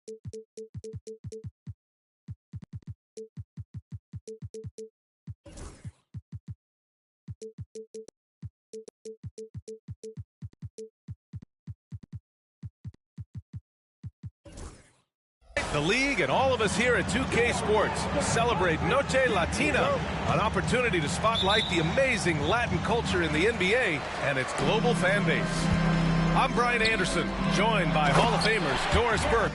The league and all of us here at 2K Sports celebrate Noche Latina, an opportunity to spotlight the amazing Latin culture in the NBA and its global fan base. I'm Brian Anderson, joined by Hall of Famers Doris Burke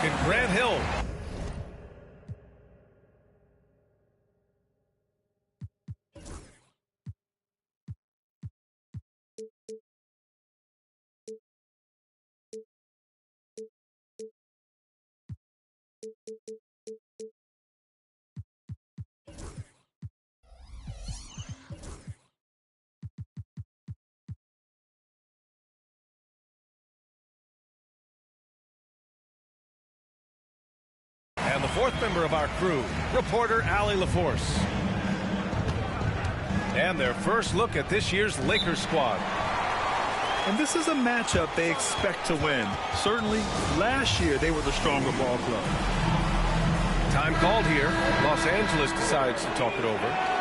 in Grant Hill. And the fourth member of our crew, reporter Allie LaForce. And their first look at this year's Lakers squad. And this is a matchup they expect to win. Certainly, last year they were the stronger ball club. Time called here. Los Angeles decides to talk it over.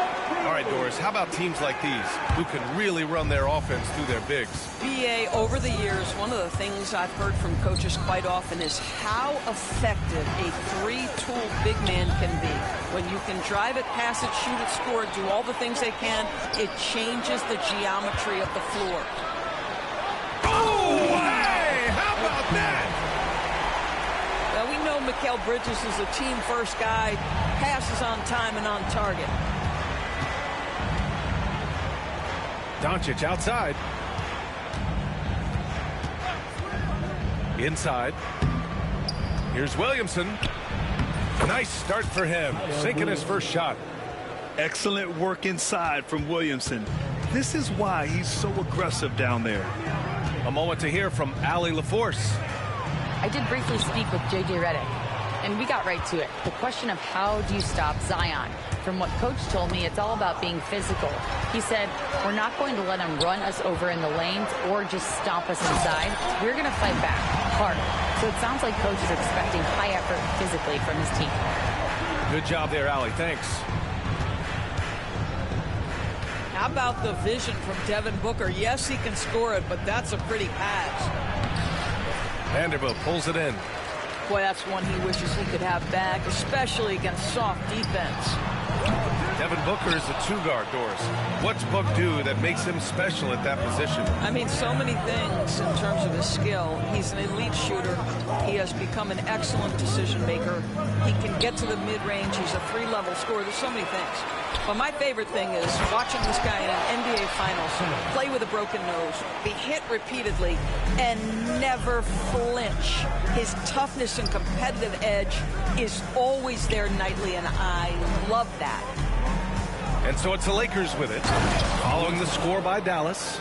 All right, Doris, how about teams like these who can really run their offense through their bigs? BA, over the years, one of the things I've heard from coaches quite often is how effective a three-tool big man can be. When you can drive it, pass it, shoot it, score it, do all the things they can, it changes the geometry of the floor. Oh, hey, how about that? Well, we know Mikal Bridges is a team-first guy, passes on time and on target. Doncic outside. Inside. Here's Williamson. Nice start for him, sinking his first shot. Excellent work inside from Williamson. This is why he's so aggressive down there. A moment to hear from Allie LaForce. I did briefly speak with J.J. Redick, and we got right to it. The question of how do you stop Zion? From what Coach told me, it's all about being physical. He said, we're not going to let him run us over in the lanes or just stomp us inside. We're going to fight back hard. So it sounds like Coach is expecting high effort physically from his team. Good job there, Allie. Thanks. How about the vision from Devin Booker? Yes, he can score it, but that's a pretty pass. Vanderbilt pulls it in. Boy, that's one he wishes he could have back, especially against soft defense. Devin Booker is a two-guard, Doris. What's Book do that makes him special at that position? I mean, so many things in terms of his skill. He's an elite shooter. He has become an excellent decision maker. He can get to the mid-range. He's a three-level scorer. There's so many things. But my favorite thing is watching this guy in an NBA Finals play with a broken nose, be hit repeatedly, and never flinch. His toughness and competitive edge is always there nightly, and I love that. And so it's the Lakers with it, following the score by Dallas.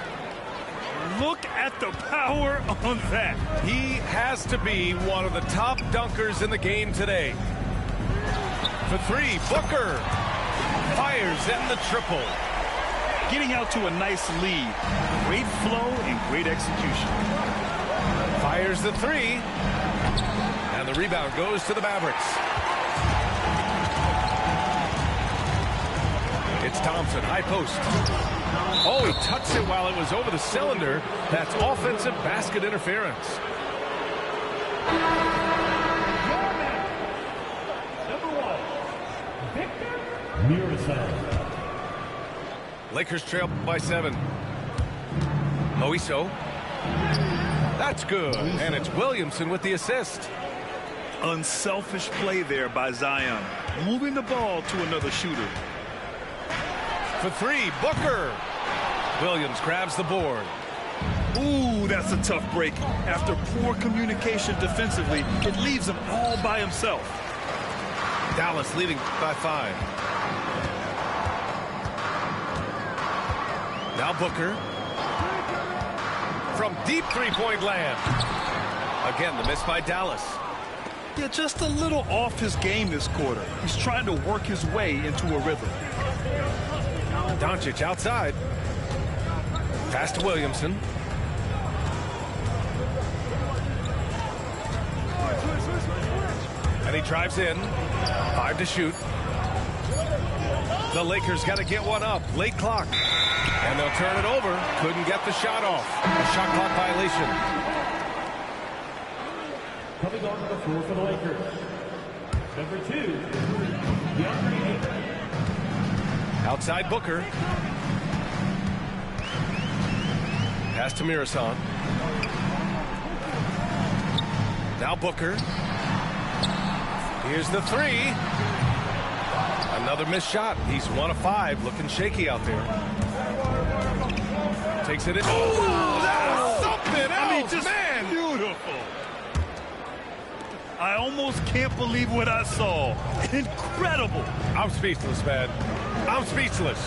Look at the power on that. He has to be one of the top dunkers in the game today. For three, Booker fires in the triple. Getting out to a nice lead. Great flow and great execution. Fires the three. And the rebound goes to the Mavericks. It's Thompson, high post. Oh, he tucks it while it was over the cylinder. That's offensive basket interference. Lakers trail by 7. Moiso. That's good. And it's Williamson with the assist. Unselfish play there by Zion. Moving the ball to another shooter. For three, Booker. Williams grabs the board. Ooh, that's a tough break. After poor communication defensively, it leaves him all by himself. Dallas leading by 5. Now Booker. from deep three-point land. Again, the miss by Dallas. Yeah, just a little off his game this quarter. He's trying to work his way into a rhythm. Doncic outside. Pass to Williamson. And he drives in. 5 to shoot. The Lakers got to get one up. Late clock. And they'll turn it over. Couldn't get the shot off. A shot clock violation. Coming on the floor for the Lakers. Number 2, outside Booker. Pass to Mirasan. Now Booker. Here's the three. Another missed shot. He's 1 of 5. Looking shaky out there. Takes it in. Oh, that's something else. I mean, just man. Beautiful. I almost can't believe what I saw. Incredible. I'm speechless, man. I'm speechless.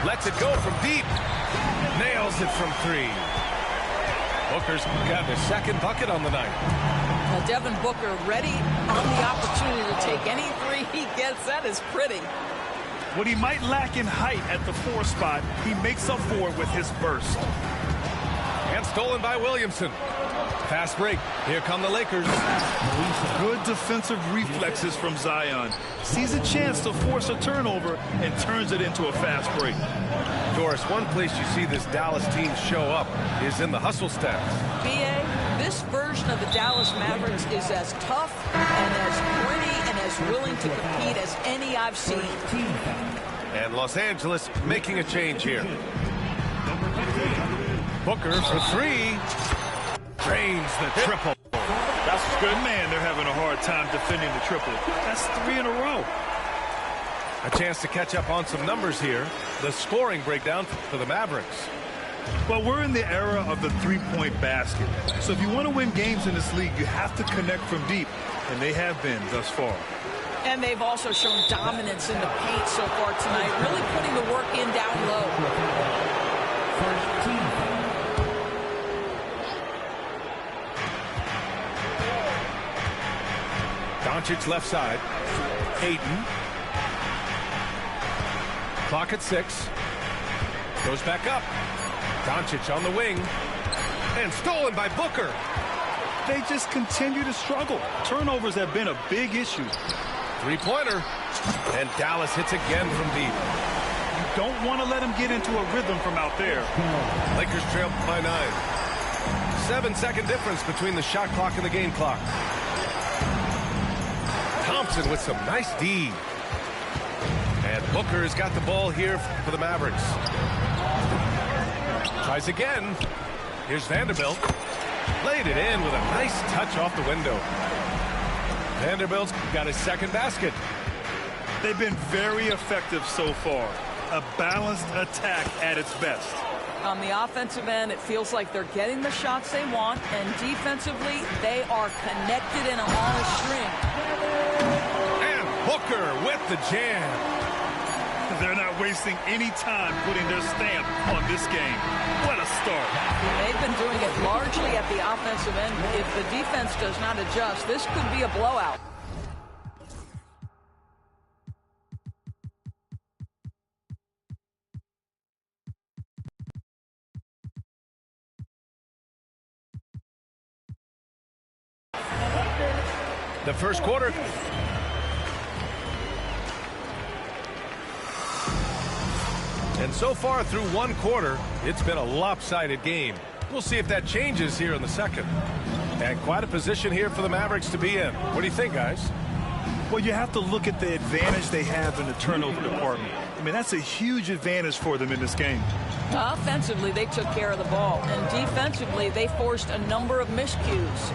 Lets it go from deep. Nails it from 3. Booker's got his second bucket on the night. Well, Devin Booker ready on the opportunity to take any 3 he gets. That is pretty. What he might lack in height at the 4 spot, he makes up for it with his burst. And stolen by Williamson. Fast break. Here come the Lakers. Good defensive reflexes from Zion. Sees a chance to force a turnover and turns it into a fast break. Doris, one place you see this Dallas team show up is in the hustle stats. B.A., this version of the Dallas Mavericks is as tough and as pretty and as willing to compete as any I've seen. And Los Angeles making a change here. Booker for 3. Drains the triple. That's good. Man, they're having a hard time defending the triple. That's 3 in a row. A chance to catch up on some numbers here. The scoring breakdown for the Mavericks. Well, we're in the era of the three-point basket. So if you want to win games in this league, you have to connect from deep. And they have been thus far. And they've also shown dominance in the paint so far tonight, really putting the work in down low. Doncic left side. Ayton. Clock at 6. Goes back up. Doncic on the wing. And stolen by Booker. They just continue to struggle. Turnovers have been a big issue. Three-pointer. And Dallas hits again from deep. You don't want to let them get into a rhythm from out there. Lakers trail by 9. 7-second difference between the shot clock and the game clock. Thompson with some nice D. And Booker has got the ball here for the Mavericks. Tries again. Here's Vanderbilt. Laid it in with a nice touch off the window. Vanderbilt's got his second basket. They've been very effective so far. A balanced attack at its best. On the offensive end, it feels like they're getting the shots they want, and defensively, they are connected and on a string. And Booker with the jam. They're not wasting any time putting their stamp on this game. What a start. They've been doing it largely at the offensive end. If the defense does not adjust, this could be a blowout. The first quarter. And so far through one quarter, it's been a lopsided game. We'll see if that changes here in the second. And quite a position here for the Mavericks to be in. What do you think, guys? Well, you have to look at the advantage they have in the turnover department. I mean, that's a huge advantage for them in this game. Offensively, they took care of the ball. And defensively, they forced a number of miscues.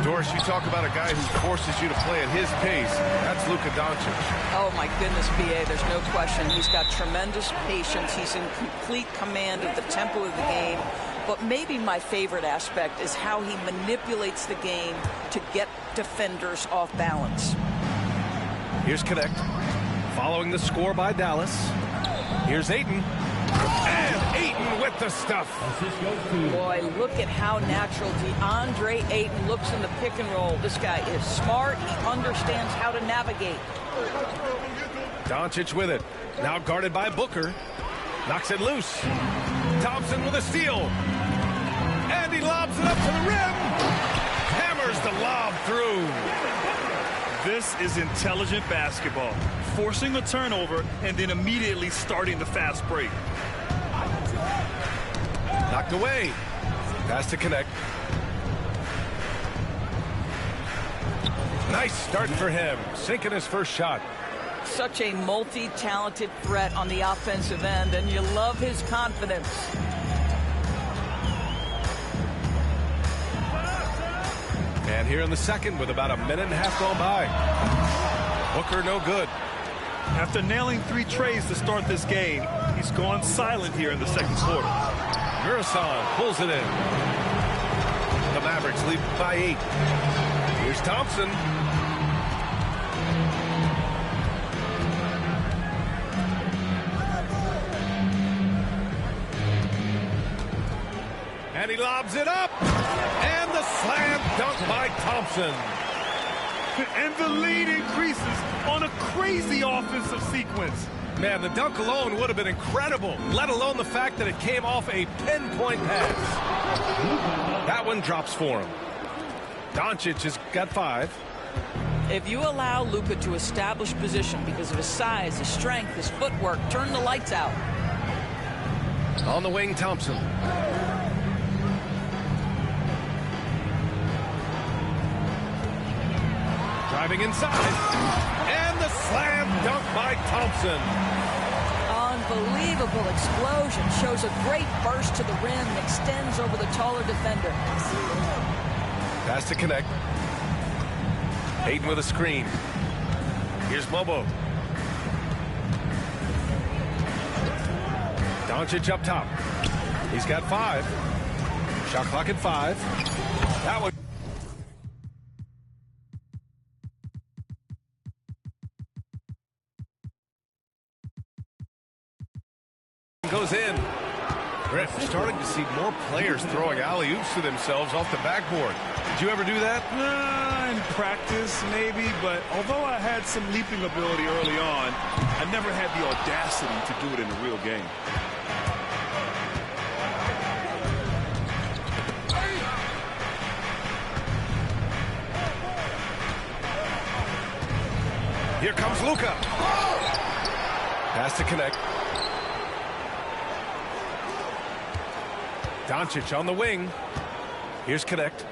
Doris, you talk about a guy who forces you to play at his pace. That's Luka Doncic. Oh, my goodness, B.A., there's no question. He's got tremendous patience. He's in complete command of the tempo of the game. But maybe my favorite aspect is how he manipulates the game to get defenders off balance. Here's Connect. Following the score by Dallas. Here's Ayton. And Ayton with the stuff. Assist goes to Boy, look at how natural DeAndre Ayton looks in the pick and roll. This guy is smart. He understands how to navigate. Doncic with it. Now guarded by Booker. Knocks it loose. Thompson with a steal. And he lobs it up to the rim. Hammers the lob through. This is intelligent basketball. Forcing a turnover and then immediately starting the fast break. Knocked away. Pass to connect. Nice start for him. Sinking his first shot. Such a multi-talented threat on the offensive end, and you love his confidence. And here in the second with about a minute and a half gone by. Booker no good. After nailing 3 trays to start this game, he's gone silent here in the second quarter. Gerson pulls it in. The Mavericks lead by 8. Here's Thompson. And he lobs it up. And the slam dunk by Thompson. And the lead increases on a crazy offensive sequence. Man, the dunk alone would have been incredible, let alone the fact that it came off a pinpoint pass. That one drops for him. Doncic has got 5. If you allow Luka to establish position because of his size, his strength, his footwork, turn the lights out. On the wing, Thompson. Driving inside. And the slam dunk by Thompson. Unbelievable explosion. Shows a great burst to the rim and extends over the taller defender. Pass to connect. Ayton with a screen. Here's Mobo. Doncic up top. He's got 5. Shot clock at 5. That one goes in. Brett, we're starting to see more players throwing alley-oops to themselves off the backboard. Did you ever do that? In practice, maybe, but although I had some leaping ability early on, I never had the audacity to do it in a real game. Here comes Luka. Pass to connect. Doncic on the wing. Here's connect.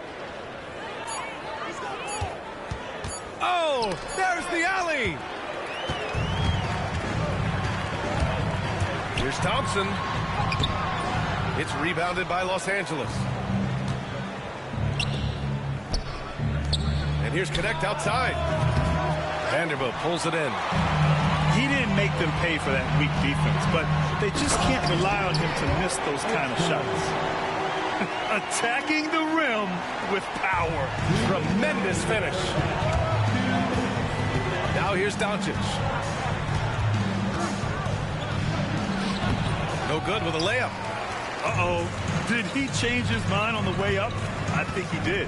Oh, there's the alley. Here's Thompson. It's rebounded by Los Angeles. And here's connect outside. Vanderbilt pulls it in. He didn't make them pay for that weak defense, but they just can't rely on him to miss those kind of shots. Attacking the rim with power. Tremendous finish. Now here's Doncic. No good with a layup. Uh-oh. Did he change his mind on the way up? I think he did.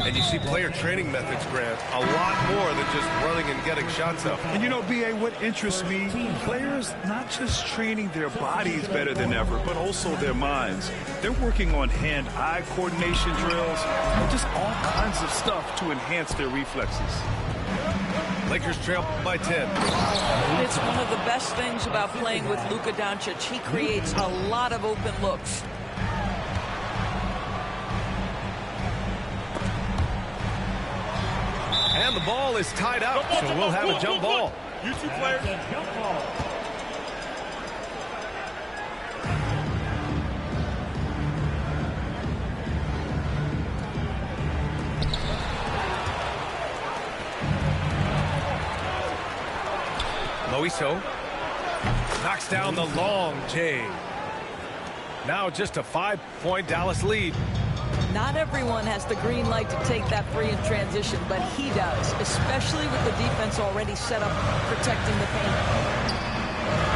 And you see player training methods, Grant, a lot more than just running and getting shots up. And you know, B.A., what interests me, players not just training their bodies better than ever, but also their minds. They're working on hand-eye coordination drills and just all kinds of stuff to enhance their reflexes. Lakers trail by 10. It's one of the best things about playing with Luka Doncic. He creates a lot of open looks. And the ball is tied up, so we'll have a jump ball. You two players. jump ball. Moiso knocks down the long J. Now just a 5-point Dallas lead. Not everyone has the green light to take that three in transition, but he does, especially with the defense already set up protecting the paint.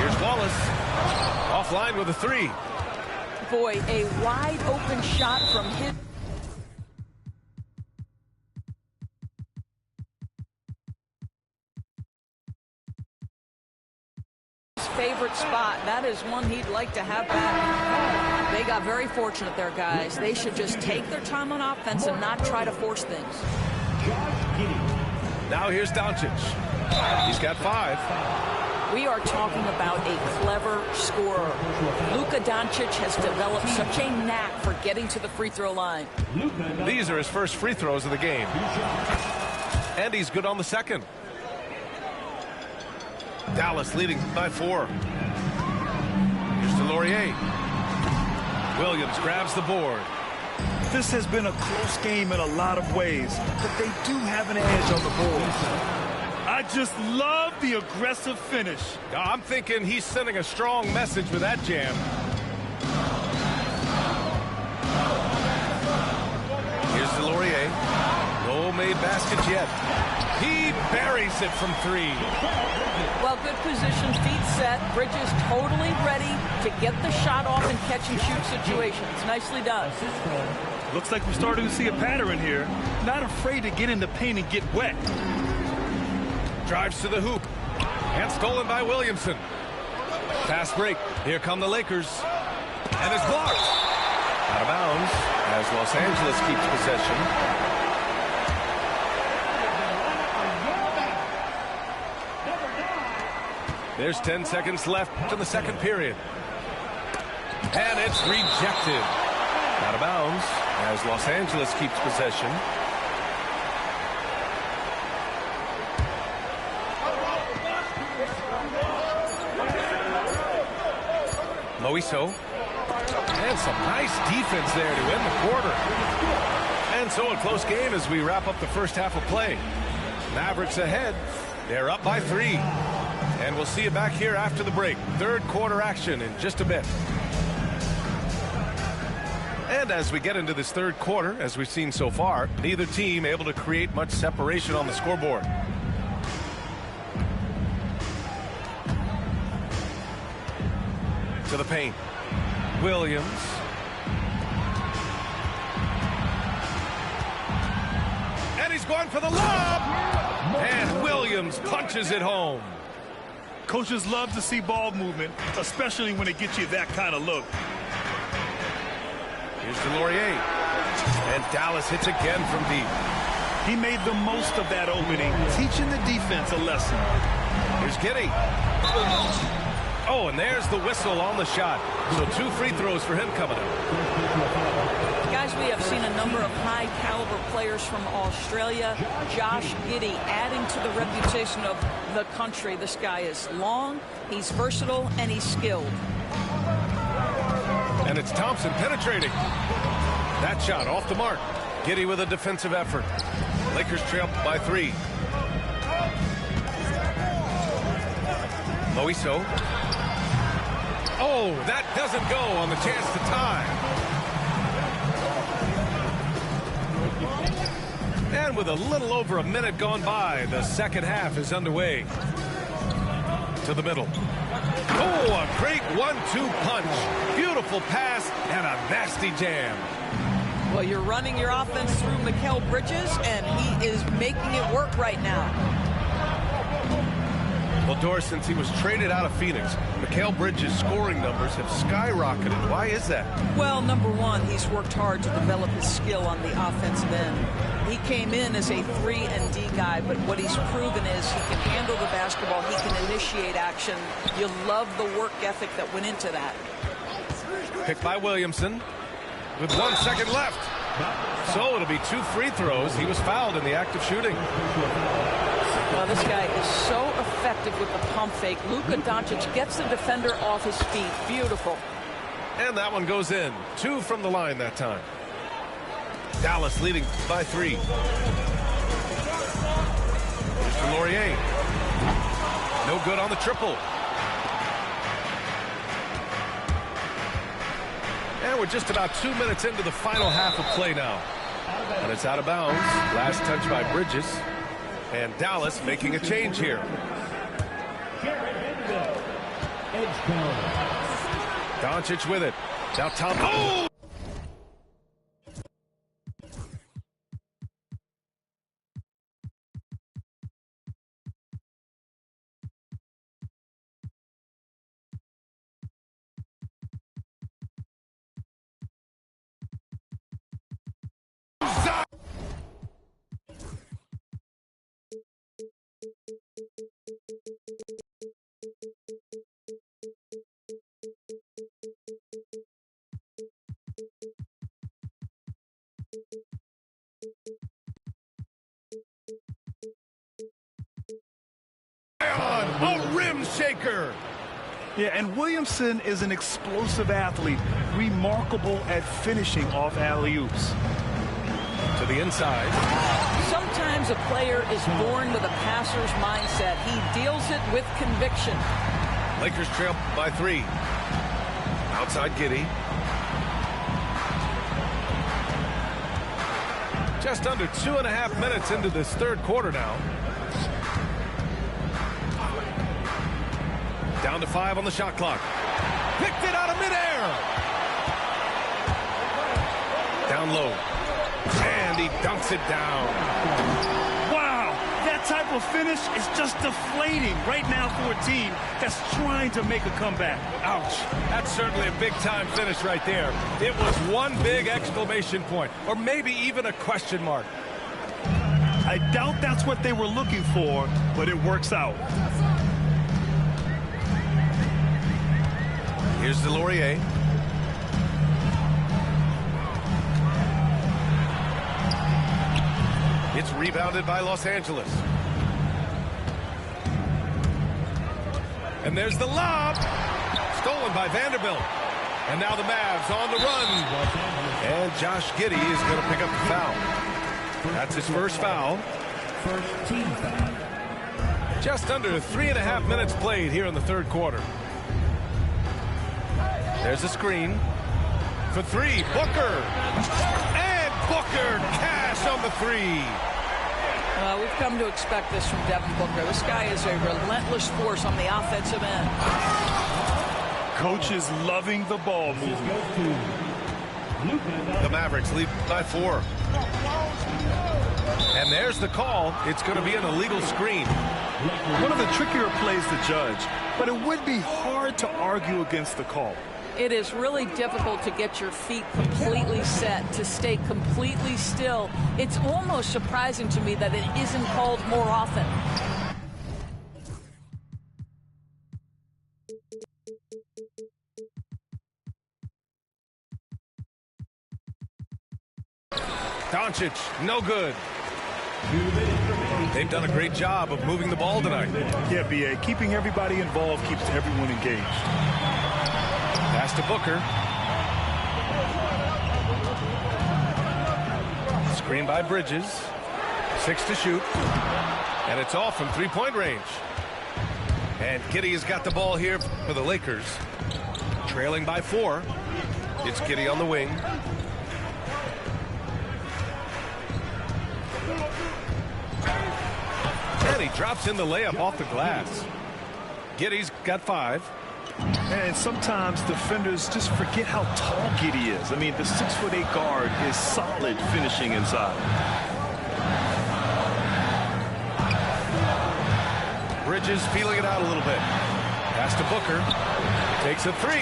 Here's Wallace. offline with a three. Boy, a wide open shot from his favorite spot. That is one he'd like to have back. They got very fortunate there, guys. They should just take their time on offense and not try to force things. Now here's Doncic. He's got 5. We are talking about a clever scorer. Luka Doncic has developed such a knack for getting to the free throw line. These are his first free throws of the game. And he's good on the second. Dallas leading by 4. Here's DeLaurier. Williams grabs the board. This has been a close game in a lot of ways, but they do have an edge on the board. I just love the aggressive finish. I'm thinking he's sending a strong message with that jam. Here's DeLaurier. No made baskets yet. He buries it from 3. Well, good position, feet set. Bridges totally ready to get the shot off in catch-and-shoot situations. Nicely done. Looks like we're starting to see a pattern here. Not afraid to get in the paint and get wet. Drives to the hoop. And stolen by Williamson. Fast break. Here come the Lakers. And it's blocked. Out of bounds as Los Angeles keeps possession. There's 10 seconds left in the second period. And it's rejected. Out of bounds as Los Angeles keeps possession. Moiso. And some nice defense there to end the quarter. And so a close game as we wrap up the first half of play. Mavericks ahead. They're up by 3. And we'll see you back here after the break. Third quarter action in just a bit. And as we get into this third quarter, as we've seen so far, neither team able to create much separation on the scoreboard. To the paint. Williams. And he's going for the lob. And Williams punches it home. Coaches love to see ball movement, especially when it gets you that kind of look. Here's DeLaurier. And Dallas hits again from deep. He made the most of that opening, teaching the defense a lesson. Here's Giddey. Oh, and there's the whistle on the shot. So 2 free throws for him coming up. Guys, we have seen a number of high-caliber players from Australia. Josh Giddey adding to the reputation of the country. This guy is long, he's versatile, and he's skilled. And it's Thompson penetrating. That shot off the mark. Giddey with a defensive effort. Lakers trail by 3. Moiso. Oh, that doesn't go on the chance to tie. And with a little over a minute gone by, the second half is underway. To the middle. Oh, a great 1-2 punch. Beautiful pass and a nasty jam. Well, you're running your offense through Mikal Bridges, and he is making it work right now. Well, Doris, since he was traded out of Phoenix, Mikal Bridges' scoring numbers have skyrocketed. Why is that? Well, number one, he's worked hard to develop his skill on the offensive end. He came in as a 3-and-D guy, but what he's proven is he can handle the basketball, he can initiate action. You love the work ethic that went into that. Picked by Williamson with 1 second left. So it'll be 2 free throws. He was fouled in the act of shooting. Well, this guy is so effective with the pump fake. Luka Doncic gets the defender off his feet. Beautiful. And that one goes in. 2 from the line that time. Dallas leading by 3. Here's DeLaurier. No good on the triple. And we're just about 2 minutes into the final half of play now. And it's out of bounds. Last touch by Bridges. And Dallas making a change here. Doncic with it. Now Tom. Oh! A rim shaker. Yeah, and Williamson is an explosive athlete, remarkable at finishing off alley-oops. To the inside. Sometimes a player is born with a passer's mindset. He deals it with conviction. Lakers trail by 3. Outside Giddey. Just under 2.5 minutes into this third quarter now. Down to 5 on the shot clock. Picked it out of midair. Down low. And he dunks it down. Wow, that type of finish is just deflating right now for a team that's trying to make a comeback. Ouch. That's certainly a big-time finish right there. It was one big exclamation point, or maybe even a question mark. I doubt that's what they were looking for, but it works out. Here's Delorier. It's rebounded by Los Angeles. And there's the lob. Stolen by Vanderbilt. And now the Mavs on the run. And Josh Giddey is going to pick up the foul. That's his first foul. First team foul. Just under 3.5 minutes played here in the third quarter. There's a screen for 3. Booker. And Booker cash on the 3. We've come to expect this from Devin Booker. This guy is a relentless force on the offensive end. Coach is loving the ball movement. The Mavericks lead by 4. And there's the call. It's going to be an illegal screen. One of the trickier plays to judge, but it would be hard to argue against the call. It is really difficult to get your feet completely set, to stay completely still. It's almost surprising to me that it isn't called more often. Doncic, no good. They've done a great job of moving the ball tonight. Yeah, B.A., keeping everybody involved keeps everyone engaged. Pass to Booker. Screen by Bridges. 6 to shoot. And it's off from three-point range. And Giddey has got the ball here for the Lakers. Trailing by 4. It's Giddey on the wing. And he drops in the layup off the glass. Giddey's got 5. And sometimes defenders just forget how tall Giddey is. I mean, the 6'8" guard is solid finishing inside. Bridges feeling it out a little bit. Pass to Booker. Takes a 3.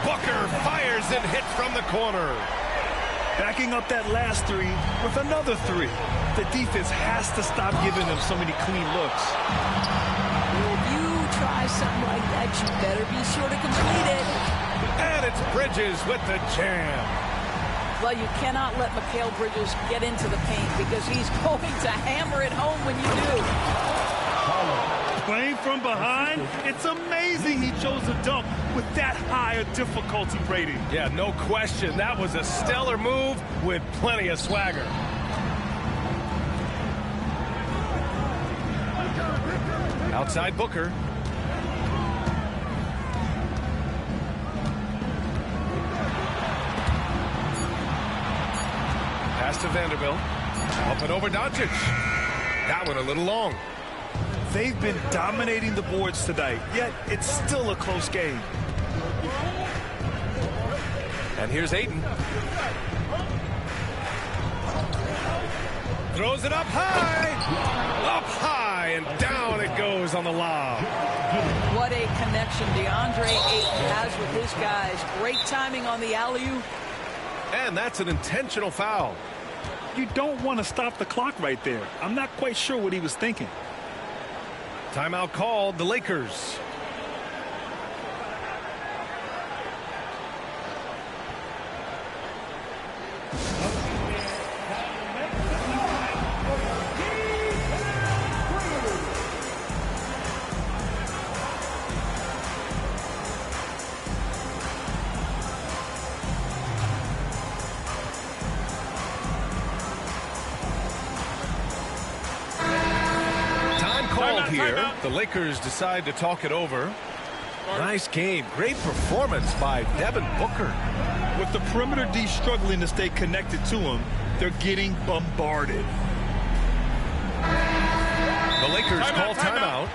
Booker fires and hits from the corner. Backing up that last 3 with another 3. The defense has to stop giving them so many clean looks. If you try something like that, you better be sure to complete it. And it's Bridges with the jam. Well, you cannot let Mikal Bridges get into the paint because he's going to hammer it home when you do. Playing from behind, it's amazing he chose a dunk with that high a difficulty rating. Yeah, no question. That was a stellar move with plenty of swagger. Outside Booker. Pass to Vanderbilt. Up and over Doncic. That one a little long. They've been dominating the boards tonight, yet it's still a close game. And here's Ayton. Throws it up high, and down it goes on the lob. What a connection DeAndre Ayton has with his guys. Great timing on the alley-oop. And that's an intentional foul. You don't want to stop the clock right there. I'm not quite sure what he was thinking. Timeout called, the Lakers. Here, the Lakers decide to talk it over. Nice game. Great performance by Devin Booker. With the perimeter D struggling to stay connected to him, they're getting bombarded. The Lakers call timeout.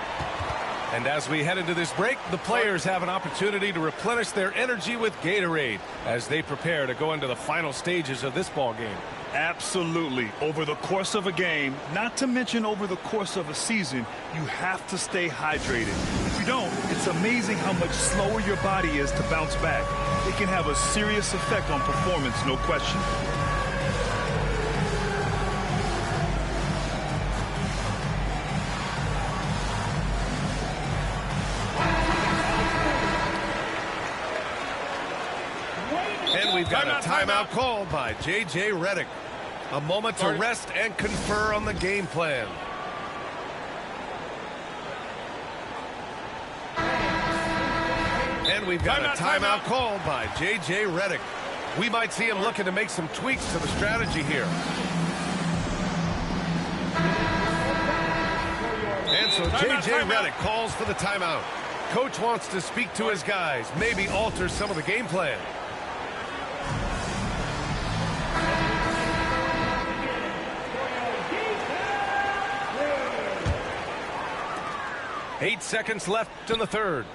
And as we head into this break, the players have an opportunity to replenish their energy with Gatorade as they prepare to go into the final stages of this ball game. Absolutely. Over the course of a game, not to mention over the course of a season, you have to stay hydrated. If you don't, it's amazing how much slower your body is to bounce back. It can have a serious effect on performance, no question. And we've got a timeout called by J.J. Redick. A moment to rest and confer on the game plan. And we've got a timeout called by J.J. Redick. We might see him looking to make some tweaks to the strategy here. And so J.J. Redick calls for the timeout. Coach wants to speak to his guys, maybe alter some of the game plan. Eight seconds left in the third.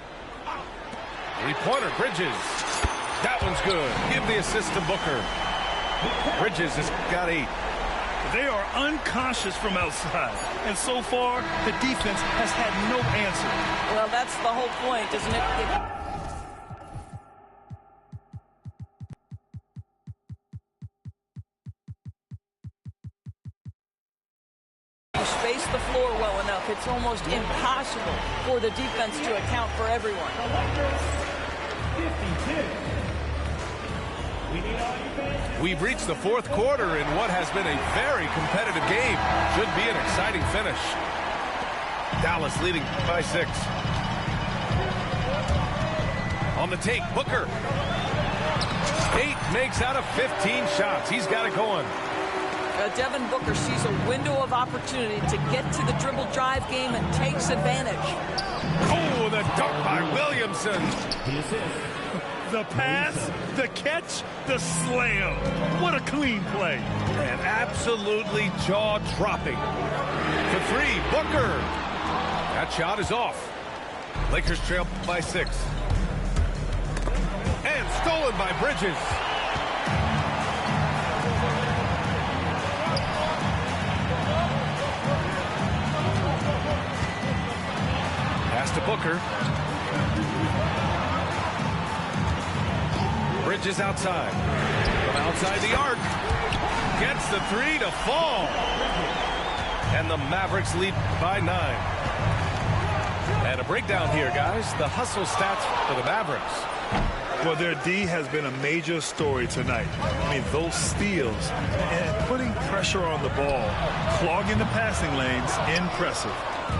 Three-pointer, Bridges. That one's good. Give the assist to Booker. Bridges has got 8. They are unconscious from outside. And so far, the defense has had no answer. Well, that's the whole point, isn't it? Space the floor well enough, it's almost impossible for the defense to account for everyone. We've reached the fourth quarter in what has been a very competitive game. Should be an exciting finish. Dallas leading by 6. On the take, Booker. State makes out of 15 shots. He's got it going. Devin Booker sees a window of opportunity to get to the dribble drive game and takes advantage. Oh, the dunk by Williamson. The pass, the catch, the slam. What a clean play. And absolutely jaw-dropping. For 3, Booker. That shot is off. Lakers trail by 6. And stolen by Bridges. Pass to Booker. Bridges outside. From outside the arc. Gets the 3 to fall. And the Mavericks lead by 9. And a breakdown here, guys. The hustle stats for the Mavericks. Well, their D has been a major story tonight. I mean, those steals and putting pressure on the ball, clogging the passing lanes, impressive.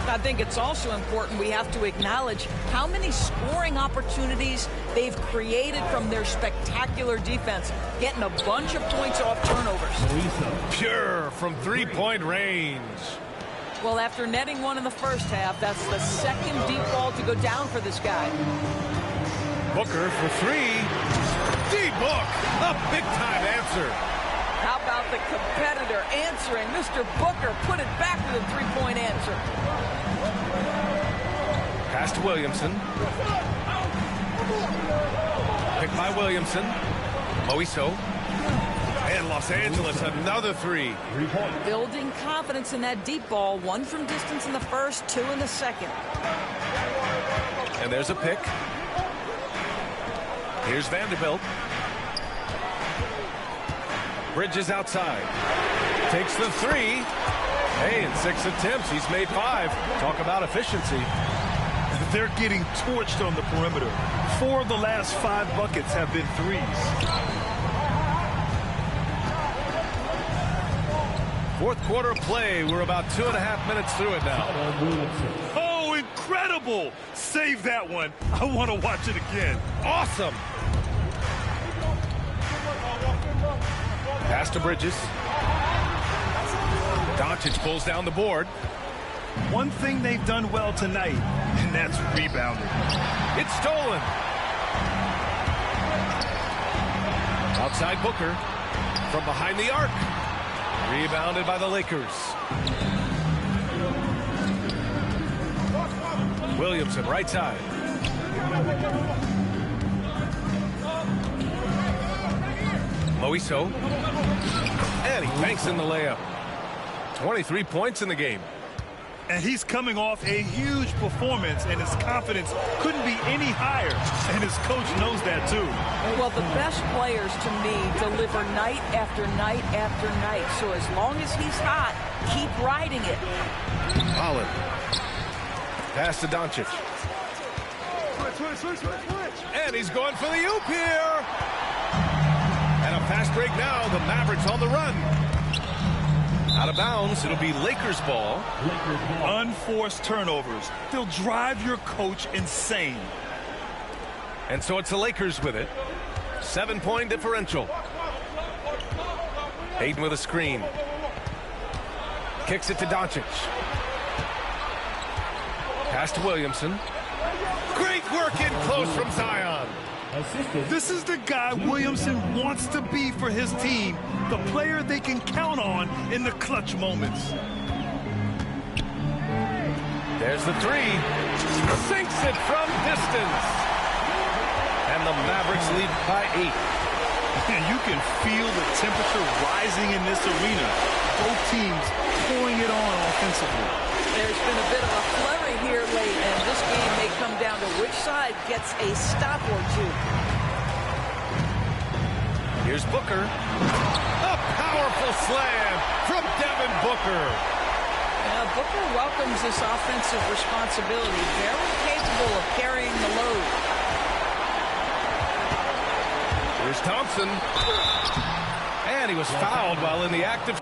I think it's also important we have to acknowledge how many scoring opportunities they've created from their spectacular defense, getting a bunch of points off turnovers. Pure from three-point range. Well, after netting one in the first half, that's the second deep ball to go down for this guy. Booker for 3. D-Book, a big-time answer. How about the competitor answering? Mr. Booker put it back with a three-point answer. Pass to Williamson. Picked by Williamson. Moiso. And Los Angeles, another three. Building confidence in that deep ball. 1 from distance in the first, 2 in the second. And there's a pick. Here's Vanderbilt. Bridges outside. Takes the three. Hey, in 6 attempts, he's made 5. Talk about efficiency. They're getting torched on the perimeter. 4 of the last 5 buckets have been threes. Fourth quarter play. We're about 2.5 minutes through it now. Oh, incredible! Save that one. I want to watch it again. Awesome. Pass to Bridges. Doncic pulls down the board. One thing they've done well tonight, and that's rebounding. It's stolen. Outside Booker. From behind the arc. Rebounded by the Lakers. Williamson, right side. Moiso. And he banks in the layup. 23 points in the game. And he's coming off a huge performance, and his confidence couldn't be any higher. And his coach knows that, too. Well, the best players, to me, deliver night after night after night. So as long as he's hot, keep riding it. Holland. Pass to Doncic. And he's going for the oop here. And a fast break now. The Mavericks on the run. Out of bounds, it'll be Lakers ball. Unforced turnovers. They'll drive your coach insane. And so it's the Lakers with it. 7-point differential. Hayden with a screen. Kicks it to Doncic. Pass to Williamson. Great work in close from Zion. This is the guy Williamson wants to be for his team, the player they can count on in the clutch moments. There's the three. Sinks it from distance. And the Mavericks lead by 8. And you can feel the temperature rising in this arena. Both teams pouring it on offensively. There's been a bit of a flurry here late, and this game may come down to which side gets a stop or two. Here's Booker. A powerful slam from Devin Booker. Booker welcomes this offensive responsibility. Very capable of carrying the load. Here's Thompson. And he was fouled while in the act of...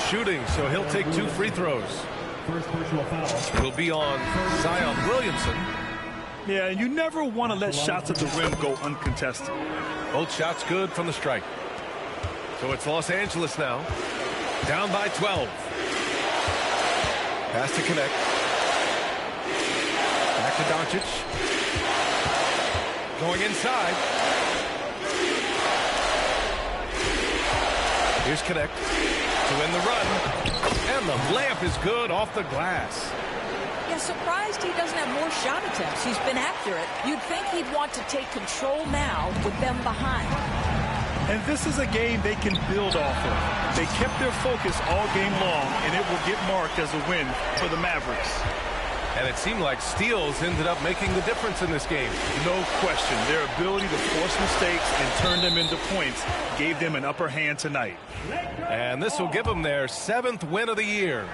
shooting, so he'll take 2 free throws. First personal foul. It'll be on Zion Williamson. Yeah, you never want to let shots at the rim go uncontested. Both shots good from the strike. So it's Los Angeles now. Down by 12. Pass to connect. Back to Doncic. Going inside. Here's Connect to win the run. And the layup is good off the glass. Yeah, surprised he doesn't have more shot attempts. He's been accurate. You'd think he'd want to take control now with them behind. And this is a game they can build off of. They kept their focus all game long, and it will get marked as a win for the Mavericks. And it seemed like steals ended up making the difference in this game. No question. Their ability to force mistakes and turn them into points gave them an upper hand tonight. And this will give them their 7th win of the year.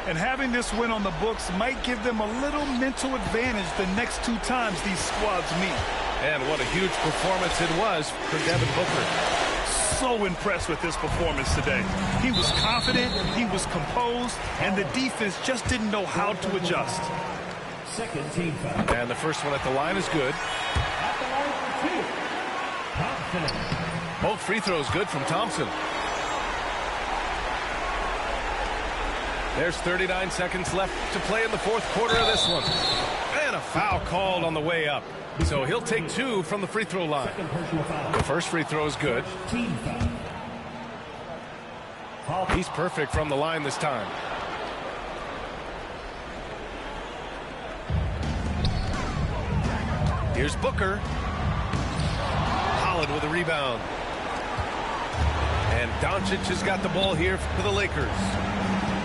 And having this win on the books might give them a little mental advantage the next 2 times these squads meet. And what a huge performance it was for Devin Booker. So impressed with his performance today. He was confident, he was composed, and the defense just didn't know how to adjust. Second team foul. And the first one at the line is good. At the line for 2. Thompson. Both free throws good from Thompson. There's 39 seconds left to play in the fourth quarter of this one. And a foul called on the way up. So he'll take 2 from the free throw line. Second personal foul. The first free throw is good. Team foul. He's perfect from the line this time. Here's Booker. Holland with a rebound. And Doncic has got the ball here for the Lakers.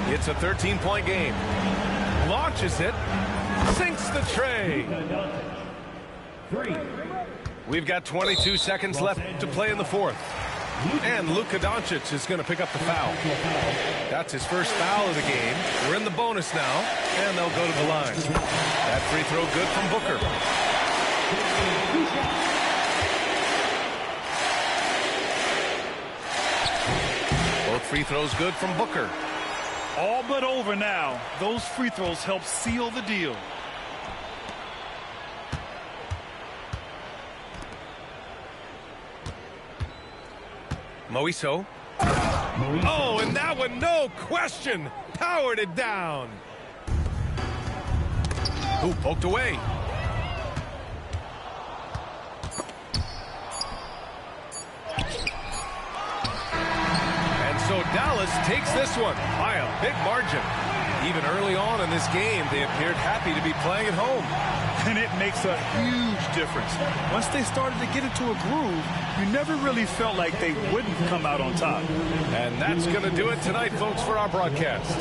It's a 13-point game. Launches it. Sinks the tray. We've got 22 seconds left to play in the fourth. And Luka Doncic is going to pick up the foul. That's his first foul of the game. We're in the bonus now, and they'll go to the line. That free throw good from Booker. Both free throws good from Booker. All but over now. Those free throws help seal the deal. Moiso. Oh, and that one, no question, powered it down. Ooh, poked away. And so Dallas takes this one by a big margin. Even early on in this game, they appeared happy to be playing at home. And it makes a huge difference. Once they started to get into a groove, you never really felt like they wouldn't come out on top. And that's going to do it tonight, folks, for our broadcast.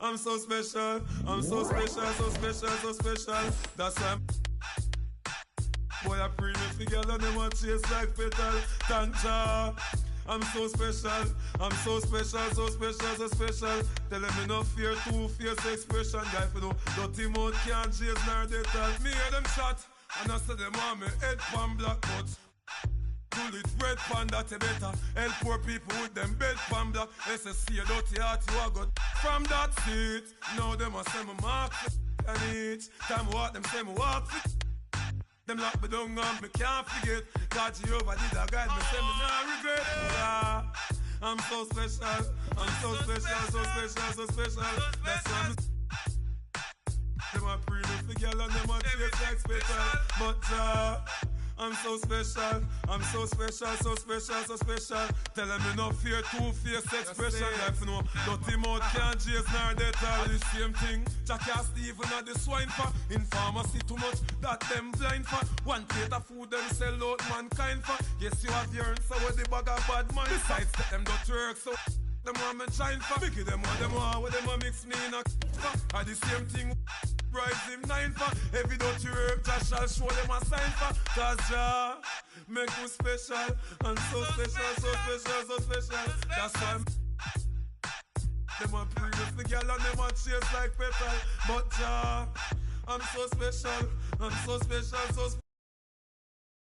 I'm so special, I'm so special, so special, so special. That's why boy, I pray me together and them want chase like petal. Thank Jah. I'm so special, I'm so special, so special, so special. Tell them me no fear, two-face expression. Guy for no dirty mouth can't chase nor they tell. Me hear them shot, and I say them want me head pan black but pull it red pan that you better. Help poor people with them bed pan black. SSC a dirty heart you a got from that seat. Now them a say me mark and each time walk them say me walk fit. Them lock me down and me can't forget. God Jehovah did a guide me say me nah regret. Yeah. I'm so special, I'm so special, so special, so special. That's why me them a pray me for girl and them a chase like special. But I'm so special, I'm so special, so special, so special. Tell them me no fear, two-face expression. Like no dirty mouth can't chase nor they tell the same thing. Jackie Stephen at the swine for. In pharmacy too much, that them blind for. One plate of food them sell out mankind for. Yes, you have your answer with the bag of bad mind. Besides, let them don't work so them want me shine for. Biggie them what them a mix me in a for. The same thing. Rise him 9 for. Every dirty herb Jah shall show them a sign for. Cause Jah make me special. And so special, so special, so special. That's why them a previous the girl and them a chase like petal. But Jah, I'm so special, I'm so special, so special.